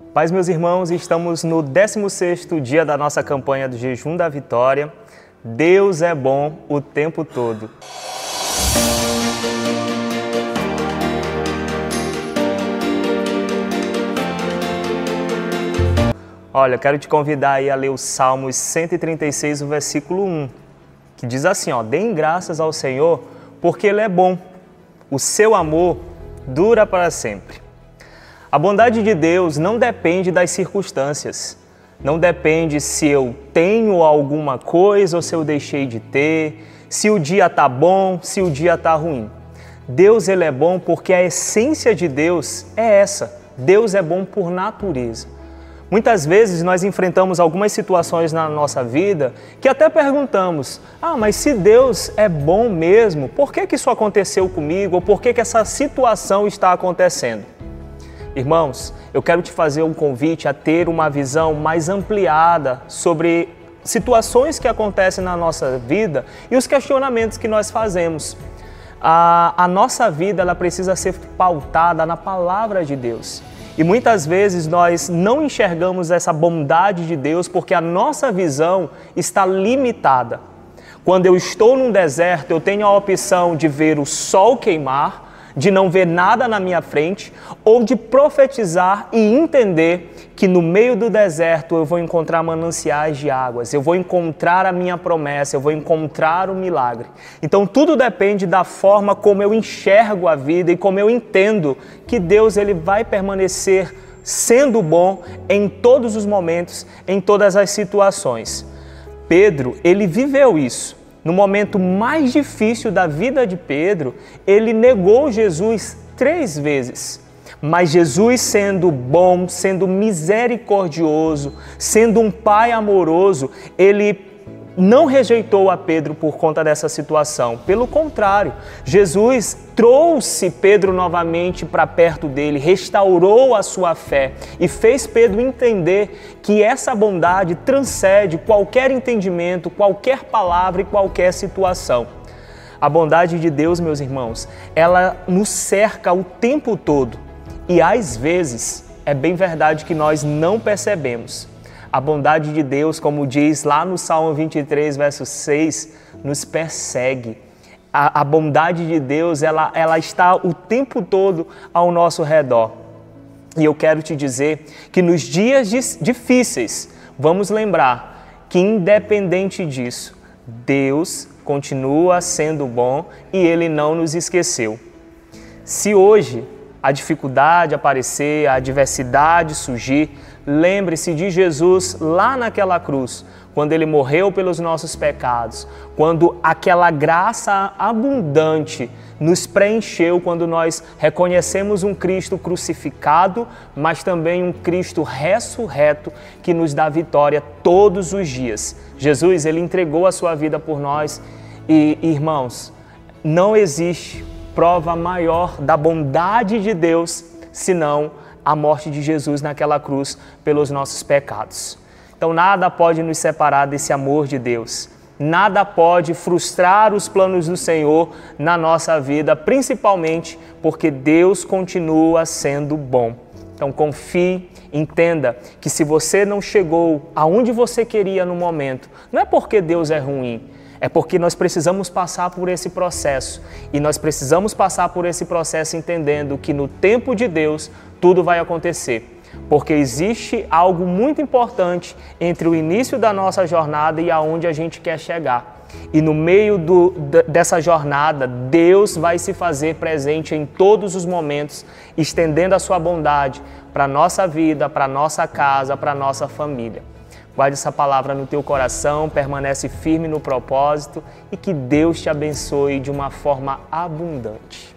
Paz, meus irmãos, estamos no 16º dia da nossa campanha do Jejum da Vitória. Deus é bom o tempo todo. Olha, eu quero te convidar aí a ler o Salmos 136, o versículo 1, que diz assim, deem graças ao Senhor, porque Ele é bom, o seu amor dura para sempre. A bondade de Deus não depende das circunstâncias, não depende se eu tenho alguma coisa ou se eu deixei de ter, se o dia está bom, se o dia está ruim. Deus, Ele é bom porque a essência de Deus é essa, Deus é bom por natureza. Muitas vezes nós enfrentamos algumas situações na nossa vida que até perguntamos, mas se Deus é bom mesmo, por que isso aconteceu comigo? Ou por que essa situação está acontecendo? Irmãos, eu quero te fazer um convite a ter uma visão mais ampliada sobre situações que acontecem na nossa vida e os questionamentos que nós fazemos. A nossa vida ela precisa ser pautada na palavra de Deus. E muitas vezes nós não enxergamos essa bondade de Deus porque a nossa visão está limitada. Quando eu estou num deserto, eu tenho a opção de ver o sol queimar, de não ver nada na minha frente, ou de profetizar e entender que no meio do deserto eu vou encontrar mananciais de águas, eu vou encontrar a minha promessa, eu vou encontrar o milagre. Então tudo depende da forma como eu enxergo a vida e como eu entendo que Deus ele vai permanecer sendo bom em todos os momentos, em todas as situações. Pedro, ele viveu isso. No momento mais difícil da vida de Pedro, ele negou Jesus 3 vezes. Mas Jesus, sendo bom, sendo misericordioso, sendo um pai amoroso, ele não rejeitou a Pedro por conta dessa situação. Pelo contrário, Jesus trouxe Pedro novamente para perto dele, restaurou a sua fé e fez Pedro entender que essa bondade transcende qualquer entendimento, qualquer palavra e qualquer situação. A bondade de Deus, meus irmãos, ela nos cerca o tempo todo e às vezes é bem verdade que nós não percebemos. A bondade de Deus, como diz lá no Salmo 23, verso 6, nos persegue. A bondade de Deus, ela está o tempo todo ao nosso redor. E eu quero te dizer que nos dias difíceis, vamos lembrar que independente disso, Deus continua sendo bom e Ele não nos esqueceu. Se hoje a dificuldade aparecer, a adversidade surgir, lembre-se de Jesus lá naquela cruz, quando Ele morreu pelos nossos pecados, quando aquela graça abundante nos preencheu, quando nós reconhecemos um Cristo crucificado, mas também um Cristo ressurreto que nos dá vitória todos os dias. Jesus, Ele entregou a sua vida por nós e, irmãos, não existe prova maior da bondade de Deus, senão a morte de Jesus naquela cruz pelos nossos pecados. Então nada pode nos separar desse amor de Deus. Nada pode frustrar os planos do Senhor na nossa vida, principalmente porque Deus continua sendo bom. Então confie, entenda que se você não chegou aonde você queria no momento, não é porque Deus é ruim, é porque nós precisamos passar por esse processo. E nós precisamos passar por esse processo entendendo que no tempo de Deus tudo vai acontecer. Porque existe algo muito importante entre o início da nossa jornada e aonde a gente quer chegar. E no meio dessa jornada, Deus vai se fazer presente em todos os momentos, estendendo a sua bondade para a nossa vida, para a nossa casa, para a nossa família. Guarde essa palavra no teu coração, permanece firme no propósito e que Deus te abençoe de uma forma abundante.